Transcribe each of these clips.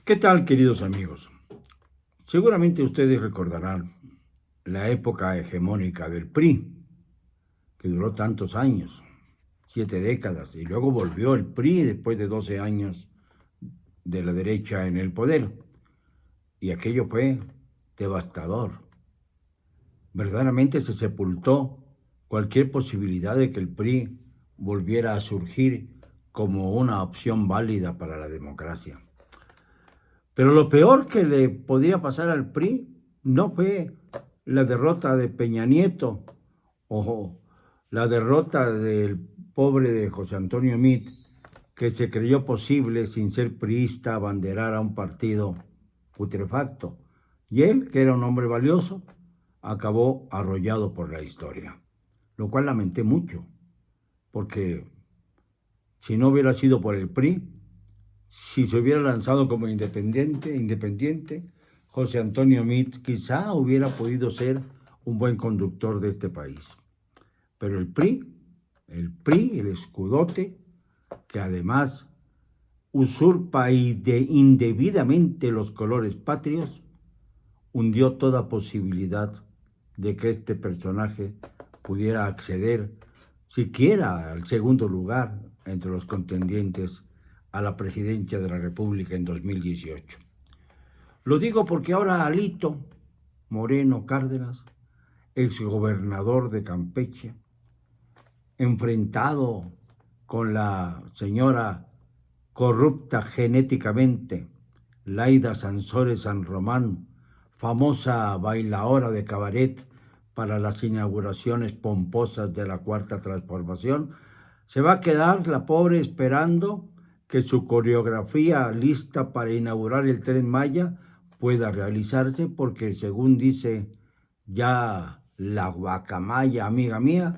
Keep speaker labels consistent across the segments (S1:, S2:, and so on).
S1: ¿Qué tal, queridos amigos? Seguramente ustedes recordarán la época hegemónica del PRI, que duró tantos años, 7 décadas, y luego volvió el PRI después de 12 años de la derecha en el poder. Y aquello fue devastador. Verdaderamente se sepultó cualquier posibilidad de que el PRI volviera a surgir como una opción válida para la democracia. Pero lo peor que le podría pasar al PRI no fue la derrota de Peña Nieto o la derrota del pobre de José Antonio Meade, que se creyó posible, sin ser priista, abanderar a un partido putrefacto. Y él, que era un hombre valioso, acabó arrollado por la historia, lo cual lamenté mucho, porque si no hubiera sido por el PRI, si se hubiera lanzado como independiente, José Antonio Meade quizá hubiera podido ser un buen conductor de este país. Pero el escudote, que además usurpa indebidamente los colores patrios, hundió toda posibilidad de que este personaje pudiera acceder siquiera al segundo lugar entre los contendientes a la presidencia de la República en 2018. Lo digo porque ahora Alito Moreno Cárdenas, exgobernador de Campeche, enfrentado con la señora corrupta genéticamente, Laida Sansores San Román, famosa bailaora de cabaret para las inauguraciones pomposas de la Cuarta Transformación, se va a quedar la pobre esperando que su coreografía lista para inaugurar el Tren Maya pueda realizarse, porque según dice ya la guacamaya amiga mía,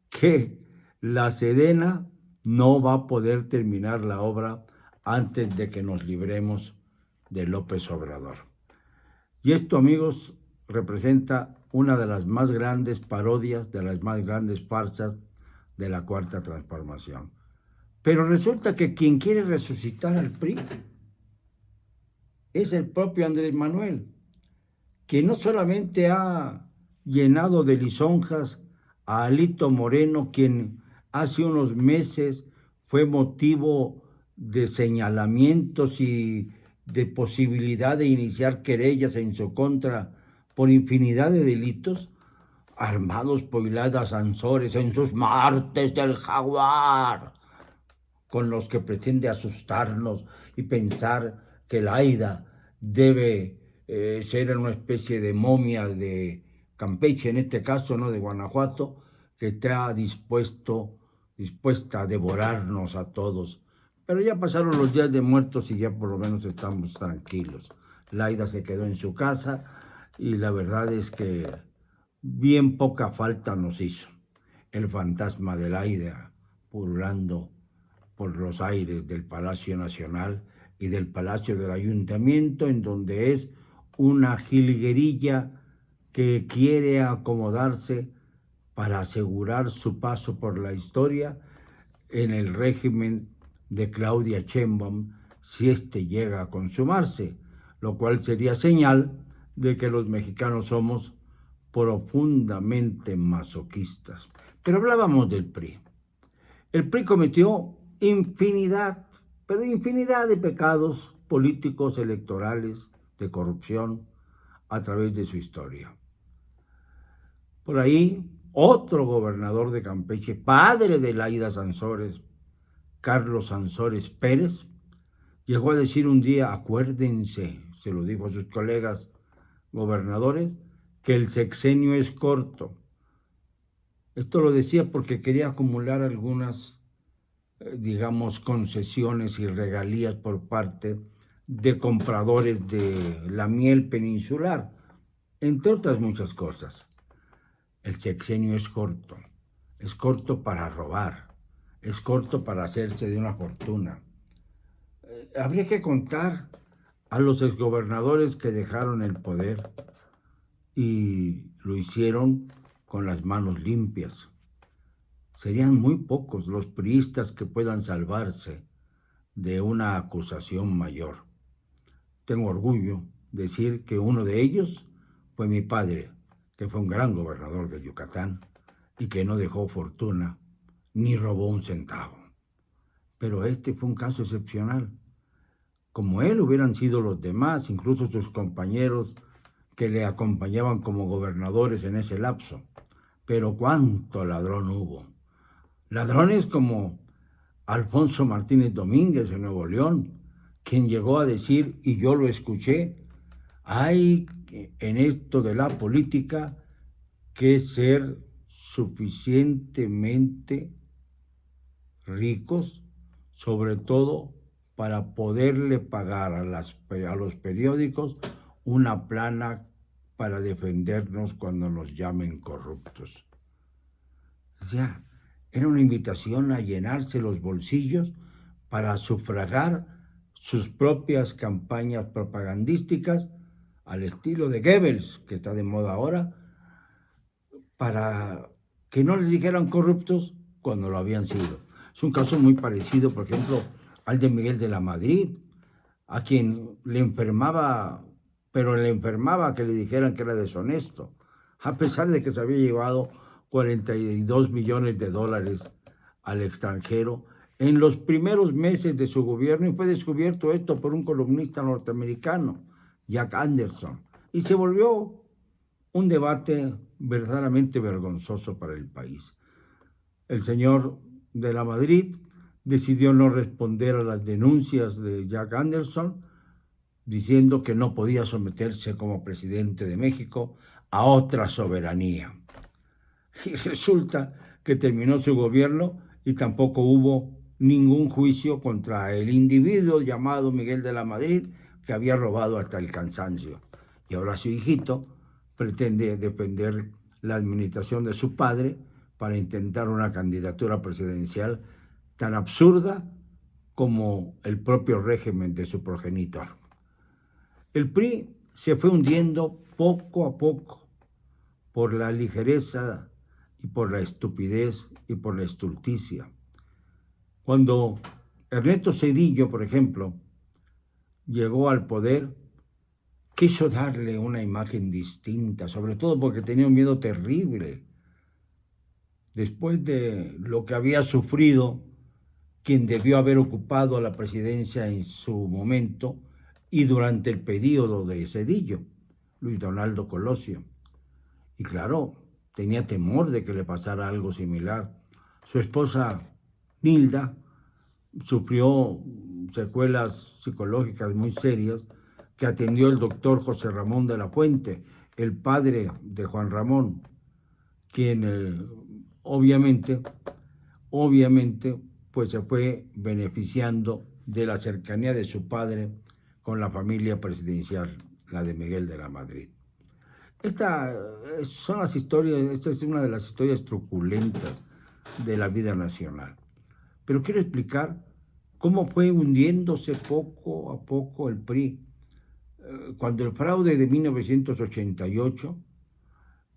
S1: que la Sedena no va a poder terminar la obra antes de que nos libremos de López Obrador. Y esto, amigos, representa una de las más grandes parodias, de las más grandes farsas de la Cuarta Transformación. Pero resulta que quien quiere resucitar al PRI es el propio Andrés Manuel, que no solamente ha llenado de lisonjas a Alito Moreno, quien hace unos meses fue motivo de señalamientos y de posibilidad de iniciar querellas en su contra por infinidad de delitos, armados por Laida Sansores en sus martes del jaguar, con los que pretende asustarnos y pensar que Laida debe ser una especie de momia de Campeche, en este caso, ¿no?, de Guanajuato, que está dispuesta a devorarnos a todos. Pero ya pasaron los días de muertos y ya por lo menos estamos tranquilos. Laida se quedó en su casa y la verdad es que bien poca falta nos hizo el fantasma de Laida pululando por los aires del Palacio Nacional y del Palacio del Ayuntamiento, en donde es una jilguerilla que quiere acomodarse para asegurar su paso por la historia en el régimen de Claudia Sheinbaum, si éste llega a consumarse, lo cual sería señal de que los mexicanos somos profundamente masoquistas. Pero hablábamos del PRI. El PRI cometió infinidad, pero infinidad de pecados políticos, electorales, de corrupción a través de su historia. Por ahí, otro gobernador de Campeche, padre de Laida Sansores, Carlos Sansores Pérez, llegó a decir un día: acuérdense, se lo dijo a sus colegas gobernadores, que el sexenio es corto. Esto lo decía porque quería acumular algunas, digamos, concesiones y regalías por parte de compradores de la miel peninsular, entre otras muchas cosas. El sexenio es corto para robar, es corto para hacerse de una fortuna. Habría que contar a los exgobernadores que dejaron el poder y lo hicieron con las manos limpias. Serían muy pocos los priistas que puedan salvarse de una acusación mayor. tengo orgullo de decir que uno de ellos fue mi padre, que fue un gran gobernador de Yucatán y que no dejó fortuna ni robó un centavo. Pero este fue un caso excepcional. Como él hubieran sido los demás, incluso sus compañeros que le acompañaban como gobernadores en ese lapso. Pero cuánto ladrón hubo. Ladrones como Alfonso Martínez Domínguez en Nuevo León, quien llegó a decir, y yo lo escuché, hay en esto de la política que ser suficientemente ricos, sobre todo para poderle pagar a los periódicos una plana para defendernos cuando nos llamen corruptos. O sea, era una invitación a llenarse los bolsillos para sufragar sus propias campañas propagandísticas al estilo de Goebbels, que está de moda ahora, para que no le dijeran corruptos cuando lo habían sido. Es un caso muy parecido, por ejemplo, al de Miguel de la Madrid, a quien le enfermaba, pero le enfermaba que le dijeran que era deshonesto, a pesar de que se había llevado 42 millones de dólares al extranjero en los primeros meses de su gobierno, y fue descubierto esto por un columnista norteamericano, Jack Anderson, y se volvió un debate verdaderamente vergonzoso para el país. El señor de la Madrid decidió no responder a las denuncias de Jack Anderson, diciendo que no podía someterse como presidente de México a otra soberanía. Y resulta que terminó su gobierno y tampoco hubo ningún juicio contra el individuo llamado Miguel de la Madrid, que había robado hasta el cansancio. Y ahora su hijito pretende defender la administración de su padre para intentar una candidatura presidencial tan absurda como el propio régimen de su progenitor. El PRI se fue hundiendo poco a poco por la ligereza y por la estupidez y por la estulticia. Cuando Ernesto Zedillo, por ejemplo, llegó al poder, quiso darle una imagen distinta, sobre todo porque tenía un miedo terrible. Después de lo que había sufrido quien debió haber ocupado la presidencia en su momento y durante el periodo de Zedillo, Luis Donaldo Colosio. Y claro, tenía temor de que le pasara algo similar. Su esposa, Nilda, sufrió secuelas psicológicas muy serias que atendió el doctor José Ramón de la Fuente, el padre de Juan Ramón, quien obviamente, pues se fue beneficiando de la cercanía de su padre con la familia presidencial, la de Miguel de la Madrid. Esta es una de las historias truculentas de la vida nacional. Pero quiero explicar cómo fue hundiéndose poco a poco el PRI. Cuando el fraude de 1988,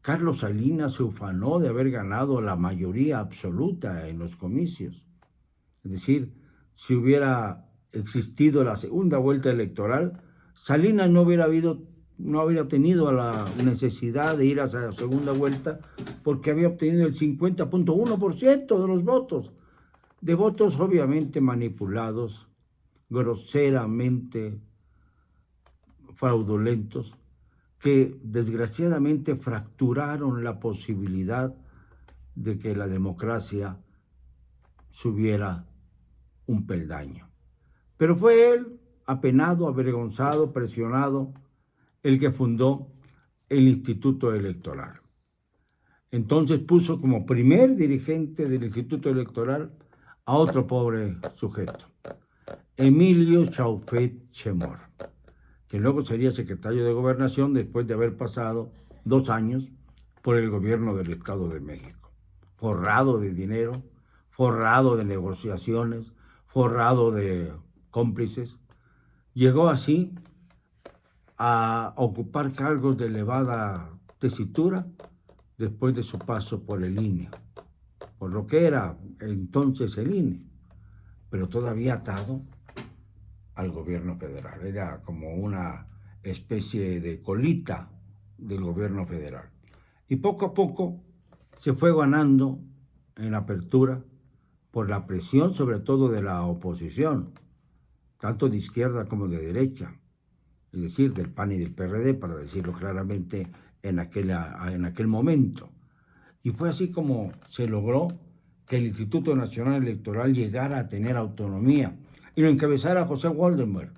S1: Carlos Salinas se ufanó de haber ganado la mayoría absoluta en los comicios. Es decir, si hubiera existido la segunda vuelta electoral, Salinas no hubiera tenido la necesidad de ir a esa segunda vuelta porque había obtenido el 50.1% de los votos, de votos obviamente manipulados, groseramente fraudulentos, que desgraciadamente fracturaron la posibilidad de que la democracia subiera un peldaño. Pero fue él, apenado, avergonzado, presionado, el que fundó el Instituto Electoral. Entonces puso como primer dirigente del Instituto Electoral a otro pobre sujeto, Emilio Chaufet Chemor, que luego sería secretario de Gobernación después de haber pasado 2 años por el gobierno del Estado de México, forrado de dinero, forrado de negociaciones, forrado de cómplices. Llegó así a ocupar cargos de elevada tesitura después de su paso por el INE, por lo que era entonces el INE, pero todavía atado al gobierno federal. Era como una especie de colita del gobierno federal. Y poco a poco se fue ganando en apertura por la presión sobre todo de la oposición, tanto de izquierda como de derecha, es decir, del PAN y del PRD, para decirlo claramente en aquel momento. Y fue así como se logró que el Instituto Nacional Electoral llegara a tener autonomía y lo encabezara José Waldenberg,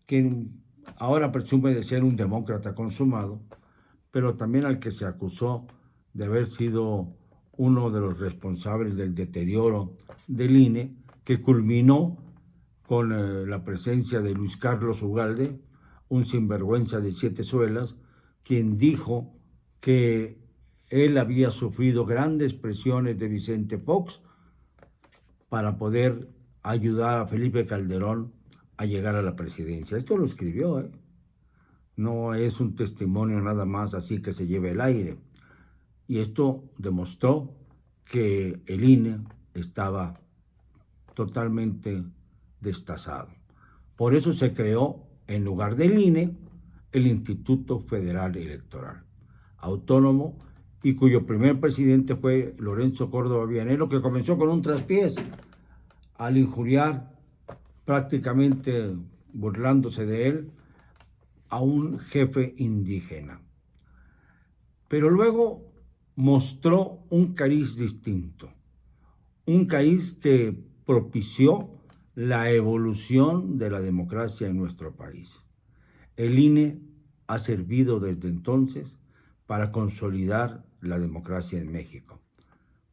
S1: quien ahora presume de ser un demócrata consumado, pero también al que se acusó de haber sido uno de los responsables del deterioro del INE, que culminó con la presencia de Luis Carlos Ugalde, un sinvergüenza de 7 suelas, quien dijo que él había sufrido grandes presiones de Vicente Fox para poder ayudar a Felipe Calderón a llegar a la presidencia. Esto lo escribió, ¿eh? No es un testimonio nada más así que se lleve el aire. Y esto demostró que el INE estaba totalmente destazado. Por eso se creó, en lugar del INE, el Instituto Federal Electoral, autónomo, y cuyo primer presidente fue Lorenzo Córdoba Villanelo, que comenzó con un traspiés al injuriar, prácticamente burlándose de él, a un jefe indígena. Pero luego mostró un cariz distinto, un cariz que propició la evolución de la democracia en nuestro país. El INE ha servido desde entonces para consolidar la democracia en México.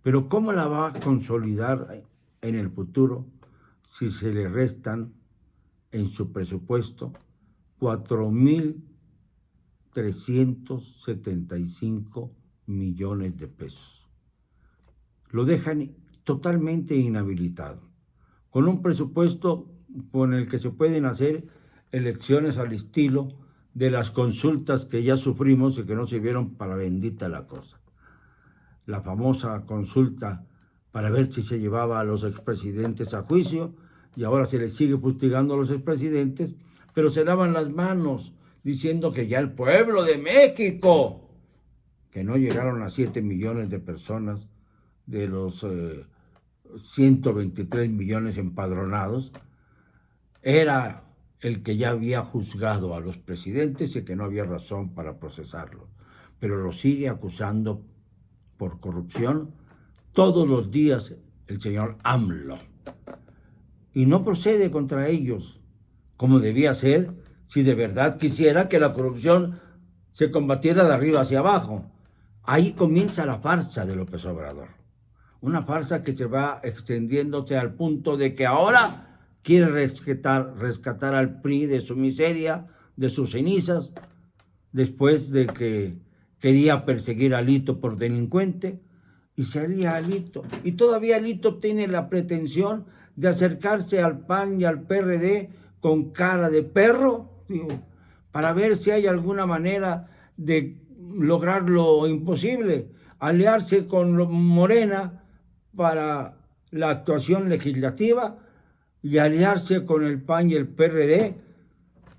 S1: Pero ¿cómo la va a consolidar en el futuro si se le restan en su presupuesto 4,375 millones de pesos? Lo dejan totalmente inhabilitado, con un presupuesto con el que se pueden hacer elecciones al estilo de las consultas que ya sufrimos y que no sirvieron para bendita la cosa. La famosa consulta para ver si se llevaba a los expresidentes a juicio, y ahora se les sigue fustigando a los expresidentes, pero se lavan las manos diciendo que ya el pueblo de México, que no llegaron a 7 millones de personas de los 123 millones empadronados, era el que ya había juzgado a los presidentes y que no había razón para procesarlos. Pero lo sigue acusando por corrupción todos los días el señor AMLO. Y no procede contra ellos, como debía ser si de verdad quisiera que la corrupción se combatiera de arriba hacia abajo. Ahí comienza la farsa de López Obrador. Una farsa que se va extendiéndose al punto de que ahora quiere rescatar al PRI de su miseria, de sus cenizas, después de que quería perseguir a Alito por delincuente, y salía Alito. Y todavía Alito tiene la pretensión de acercarse al PAN y al PRD con cara de perro, digo, para ver si hay alguna manera de lograr lo imposible, aliarse con Morena para la actuación legislativa y aliarse con el PAN y el PRD,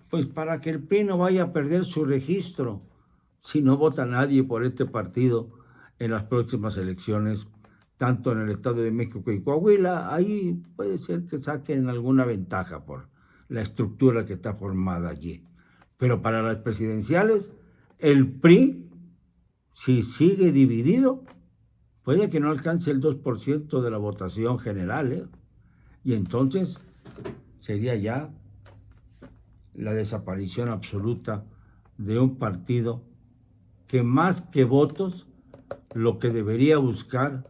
S1: pues para que el PRI no vaya a perder su registro si no vota nadie por este partido en las próximas elecciones, tanto en el Estado de México y Coahuila. Ahí puede ser que saquen alguna ventaja por la estructura que está formada allí. Pero para las presidenciales, el PRI, si sigue dividido, puede que no alcance el 2% de la votación general, ¿eh? Y entonces sería ya la desaparición absoluta de un partido que, más que votos, lo que debería buscar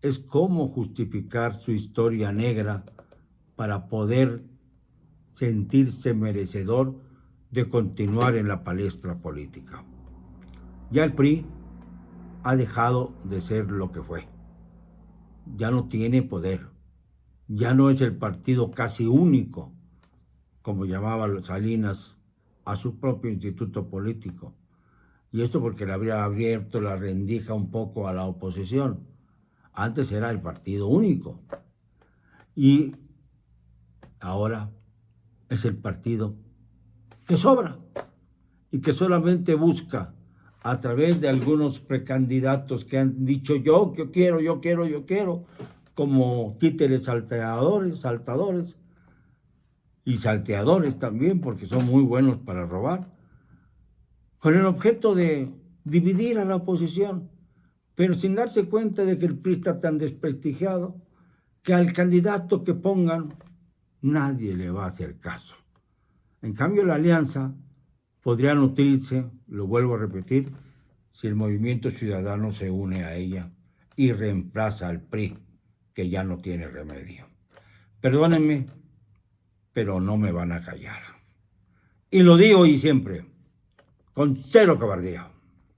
S1: es cómo justificar su historia negra para poder sentirse merecedor de continuar en la palestra política. Ya el PRI ha dejado de ser lo que fue. Ya no tiene poder. Ya no es el partido casi único, como llamaba Salinas a su propio instituto político. Y esto porque le habría abierto la rendija un poco a la oposición. Antes era el partido único. Y ahora es el partido que sobra y que solamente busca a través de algunos precandidatos que han dicho yo quiero, como títeres saltadores y salteadores también, porque son muy buenos para robar, con el objeto de dividir a la oposición, pero sin darse cuenta de que el PRI está tan desprestigiado que al candidato que pongan nadie le va a hacer caso. En cambio, la alianza podría nutrirse, lo vuelvo a repetir, si el movimiento ciudadano se une a ella y reemplaza al PRI, que ya no tiene remedio. Perdónenme, pero no me van a callar. Y lo digo y siempre, con cero cobardía.